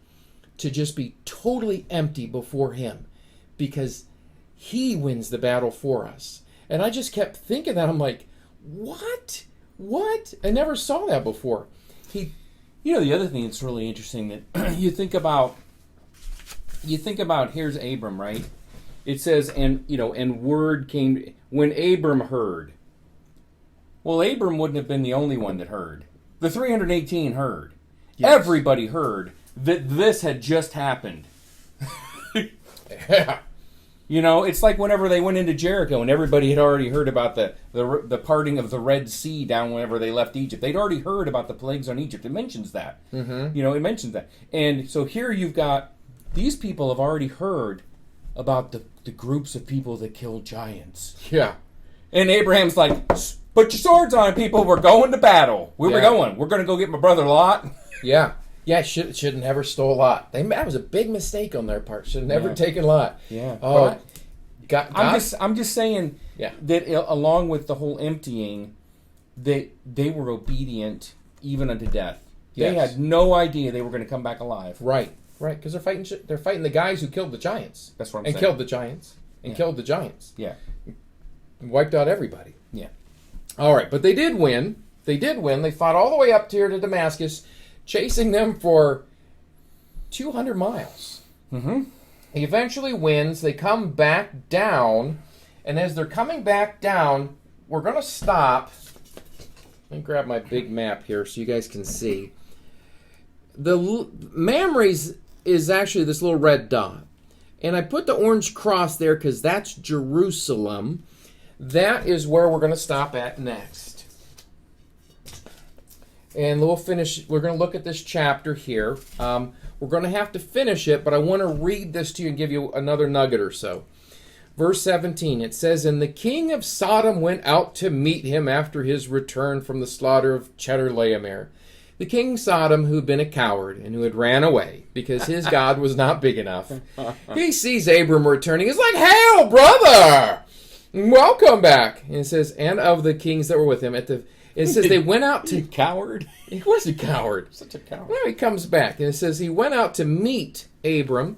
to just be totally empty before him, because he wins the battle for us. And I just kept thinking that. I'm like, what? I never saw that before. The other thing that's really interesting that you think about, here's Abram, right? It says, and word came when Abram heard. Well, Abram wouldn't have been the only one that heard. The 318 heard. Yes. Everybody heard that this had just happened. Yeah. It's like whenever they went into Jericho and everybody had already heard about the parting of the Red Sea down whenever they left Egypt. They'd already heard about the plagues on Egypt. It mentions that. Mm-hmm. It mentions that. And so here you've got, these people have already heard about the groups of people that killed giants. Yeah. And Abraham's like, put your swords on, people. We're going to battle. Where we going? We're going to go get my brother Lot. Yeah. Yeah, should have never stole Lot. That was a big mistake on their part. Should have never taken Lot. Yeah. Oh, I'm just saying that along with the whole emptying, they were obedient even unto death. Yes. They had no idea they were going to come back alive. Right, because they're fighting the guys who killed the giants. That's what I'm saying. And killed the giants. And killed the giants. Yeah. And wiped out everybody. Yeah. All right, but they did win. They fought all the way up here to Damascus, chasing them for 200 miles. Mm-hmm. He eventually wins. They come back down. And as they're coming back down, we're going to stop. Let me grab my big map here so you guys can see. The Mamre's is actually this little red dot. And I put the orange cross there because that's Jerusalem. That is where we're going to stop at next. And we'll finish. We're going to look at this chapter here. We're going to have to finish it, but I want to read this to you and give you another nugget or so. Verse 17, it says, And the king of Sodom went out to meet him after his return from the slaughter of Chedorlaomer. The king of Sodom, who had been a coward and who had ran away because his God was not big enough. He sees Abram returning. He's like, Hail, brother! Welcome back. And it says, and of the kings that were with him it says they went out to... Coward? He was a coward. Such a coward. Well, he comes back, and it says he went out to meet Abram.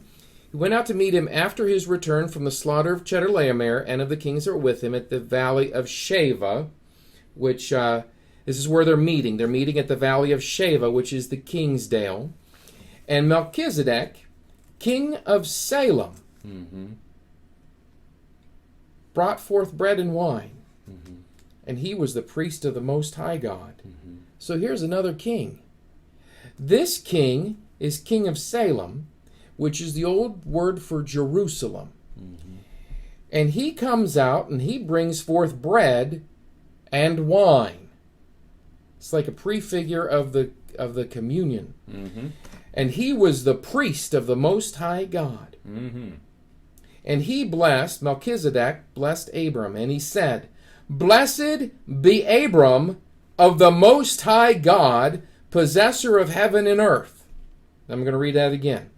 He went out to meet him after his return from the slaughter of Chedorlaomer and of the kings that were with him at the valley of Sheva, which this is where they're meeting. They're meeting at the valley of Sheva, which is the king's dale. And Melchizedek, king of Salem, brought forth bread and wine. And he was the priest of the Most High God. So here's another king. This king is king of Salem, which is the old word for Jerusalem. And he comes out and he brings forth bread and wine. It's like a prefigure of the communion. And he was the priest of the Most High God. And he Melchizedek blessed Abram, and he said, Blessed be Abram of the Most High God, possessor of heaven and earth. I'm going to read that again.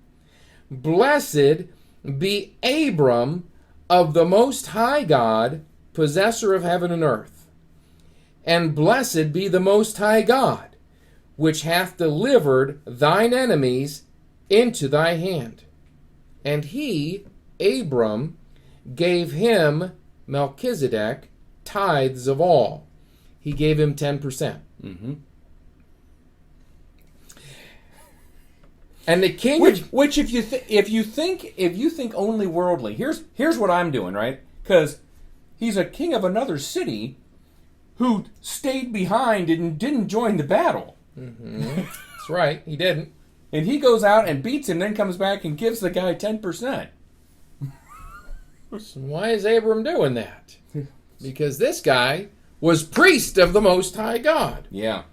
Blessed be Abram of the Most High God, possessor of heaven and earth. And blessed be the Most High God, which hath delivered thine enemies into thy hand. And he, Abram, gave him, Melchizedek, tithes of all. He gave him 10%. And the king, which if you think only worldly, here's what I'm doing, right? Because he's a king of another city who stayed behind and didn't join the battle. That's right, he didn't. And he goes out and beats him, then comes back and gives the guy 10%. So why is Abram doing that? Because this guy was priest of the Most High God. Yeah.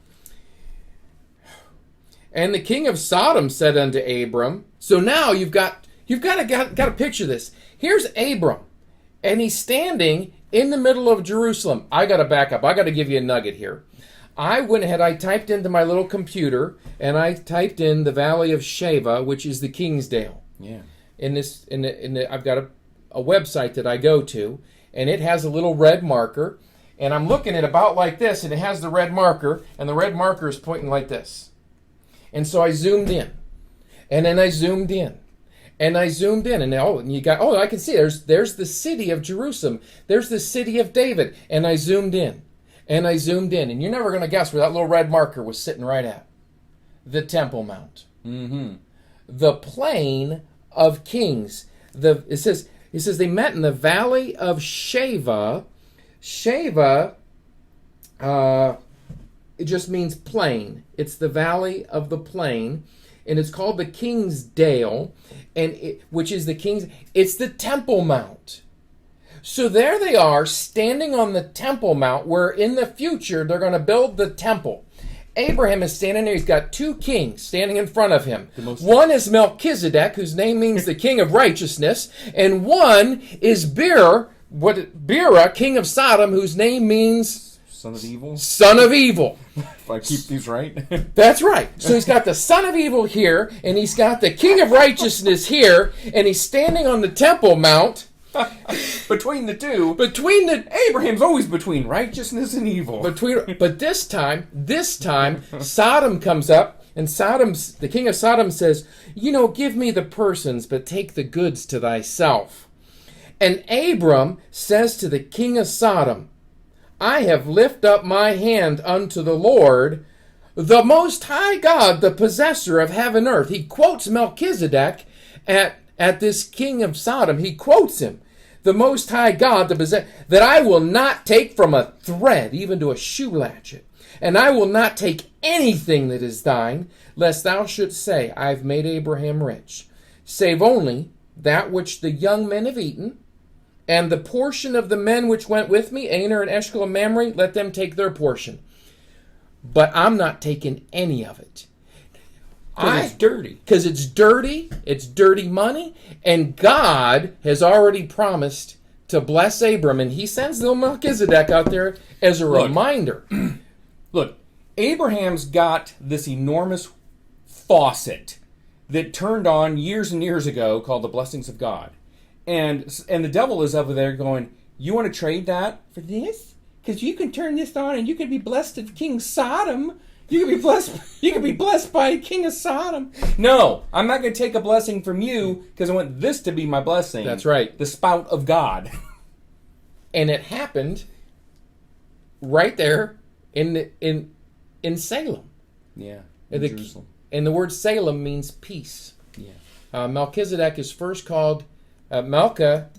And the king of Sodom said unto Abram, so now you've got to picture this. Here's Abram, and he's standing in the middle of Jerusalem. I got to back up. I got to give you a nugget here. I went ahead, I typed into my little computer, and I typed in the Valley of Sheva, which is the Kingsdale. Yeah. I've got a website that I go to, and it has a little red marker, and I'm looking at about like this, and it has the red marker, and the red marker is pointing like this. And so I zoomed in, and then I zoomed in, and I zoomed in, and I can see there's the city of Jerusalem, there's the city of David, and I zoomed in. And I zoomed in, and you're never going to guess where that little red marker was sitting right at. The Temple Mount. Mm-hmm. The Plain of Kings. It says they met in the Valley of Sheva. Sheva, it just means plain. It's the Valley of the Plain, and it's called the Kingsdale, which is the King's. It's the Temple Mount. So there they are, standing on the Temple Mount, where in the future they're going to build the temple. Abraham is standing there. He's got two kings standing in front of him. One is Melchizedek, whose name means the King of Righteousness, and one is Bera, King of Sodom, whose name means Son of Evil. Son of Evil. If I keep these right. That's right. So he's got the Son of Evil here, and he's got the King of Righteousness here, and he's standing on the Temple Mount. Between the two, Abraham's always between righteousness and evil. But this time, Sodom comes up, and the king of Sodom says, give me the persons, but take the goods to thyself. And Abram says to the king of Sodom, I have lifted up my hand unto the Lord, the Most High God, the possessor of heaven and earth. He quotes Melchizedek at this king of Sodom. He quotes him. The Most High God, that I will not take from a thread, even to a shoe latchet, and I will not take anything that is thine, lest thou shouldst say, I have made Abraham rich, save only that which the young men have eaten, and the portion of the men which went with me, Aner and Eshcol and Mamre, let them take their portion. But I'm not taking any of it. Because it's dirty. Because it's dirty money, and God has already promised to bless Abram, and he sends little Melchizedek out there as a reminder. Look, Abraham's got this enormous faucet that turned on years and years ago called the blessings of God. And the devil is over there going, you want to trade that for this? Because you can turn this on and you can be blessed of King Sodom. You can be blessed by King of Sodom. No, I'm not going to take a blessing from you because I want this to be my blessing. That's right. The spout of God. And it happened right there in Salem. Yeah, in Jerusalem. And the word Salem means peace. Yeah. Melchizedek is first called Melchizedek,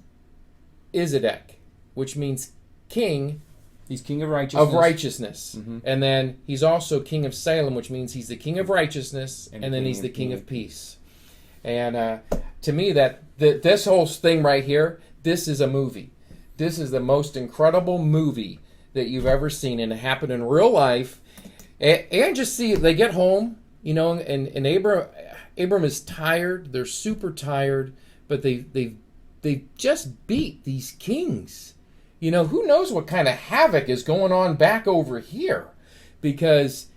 which means king. He's king of righteousness. Mm-hmm. And then he's also king of Salem, which means he's the king of righteousness, and then he's the king of peace. And to me, this whole thing right here, this is a movie. This is the most incredible movie that you've ever seen, and it happened in real life. And just see, they get home, and Abram is tired. They're super tired, but they just beat these kings. Who knows what kind of havoc is going on back over here, because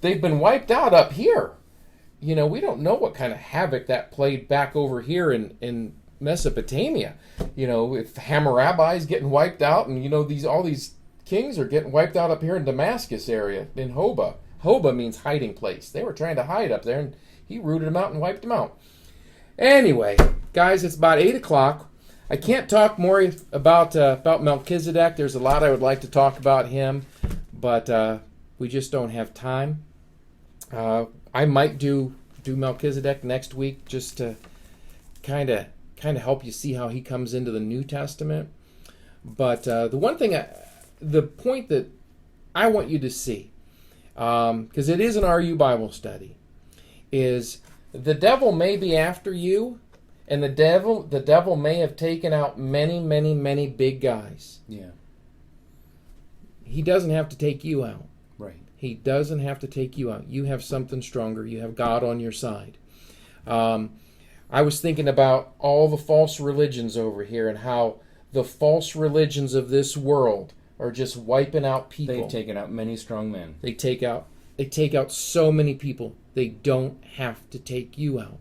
they've been wiped out up here. We don't know what kind of havoc that played back over here in Mesopotamia. If Hammurabi is getting wiped out, and all these kings are getting wiped out up here in Damascus area, in Hoba. Hoba means hiding place. They were trying to hide up there, and he rooted them out and wiped them out. Anyway, guys, it's about 8 o'clock. I can't talk more about Melchizedek. There's a lot I would like to talk about him, but we just don't have time. I might do Melchizedek next week, just to kind of help you see how he comes into the New Testament. But the point that I want you to see, because it is an RU Bible study, is the devil may be after you. And the devil may have taken out many, many, many big guys. Yeah. He doesn't have to take you out. Right. He doesn't have to take you out. You have something stronger. You have God on your side. I was thinking about all the false religions over here and how the false religions of this world are just wiping out people. They've taken out many strong men. They take out so many people. They don't have to take you out.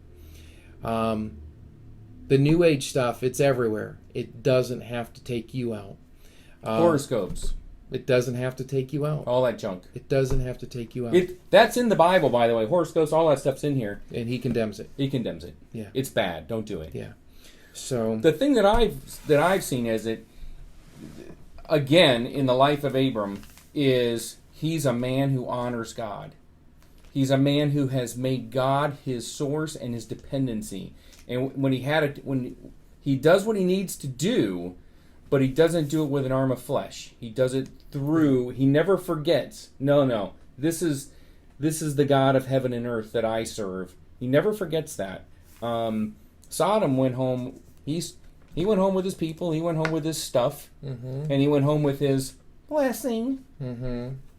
The New Age stuff, it's everywhere. It doesn't have to take you out. Horoscopes. It doesn't have to take you out. All that junk. It doesn't have to take you out. That's in the Bible, by the way. Horoscopes, all that stuff's in here. And he condemns it. He condemns it. Yeah. It's bad. Don't do it. Yeah. So the thing that I've seen is it, again, in the life of Abram, is he's a man who honors God. He's a man who has made God his source and his dependency. And when he does what he needs to do, but he doesn't do it with an arm of flesh. He does it through. He never forgets. No. This is the God of heaven and earth that I serve. He never forgets that. Sodom went home. He went home with his people. He went home with his stuff, and he went home with his blessing.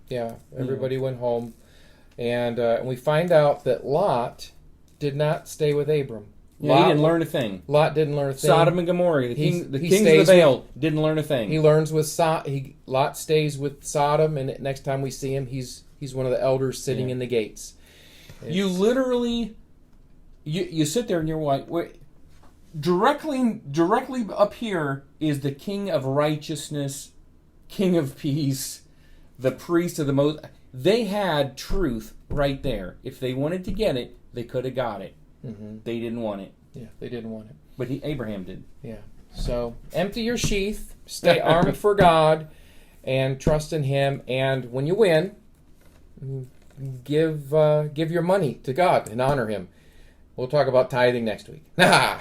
Yeah, everybody went home, and we find out that Lot did not stay with Abram. Yeah, he didn't learn a thing. Lot didn't learn a thing. Sodom and Gomorrah, the kings of the Vale, didn't learn a thing. He learns with Lot stays with Sodom, and next time we see him, he's one of the elders sitting in the gates. You literally, you sit there and you're like, directly up here is the King of Righteousness, King of Peace, the priest of the most. They had truth right there. If they wanted to get it, they could have got it. They didn't want it. Yeah, they didn't want it. But Abraham did. Yeah. So empty your sheath, stay armed for God, and trust in Him. And when you win, give your money to God and honor Him. We'll talk about tithing next week. Yeah.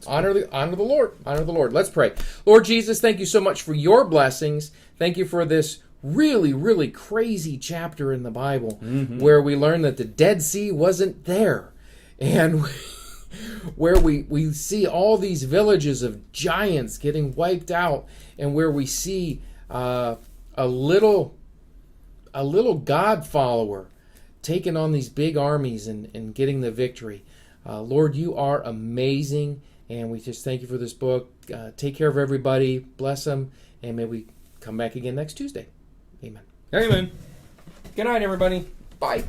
Honor the Lord. Honor the Lord. Let's pray. Lord Jesus, thank you so much for your blessings. Thank you for this really, really crazy chapter in the Bible where we learn that the Dead Sea wasn't there. And where we see all these villages of giants getting wiped out, and where we see a little God follower taking on these big armies and getting the victory. Lord, you are amazing, and we just thank you for this book. Take care of everybody. Bless them, and may we come back again next Tuesday. Amen. Amen. Good night, everybody. Bye.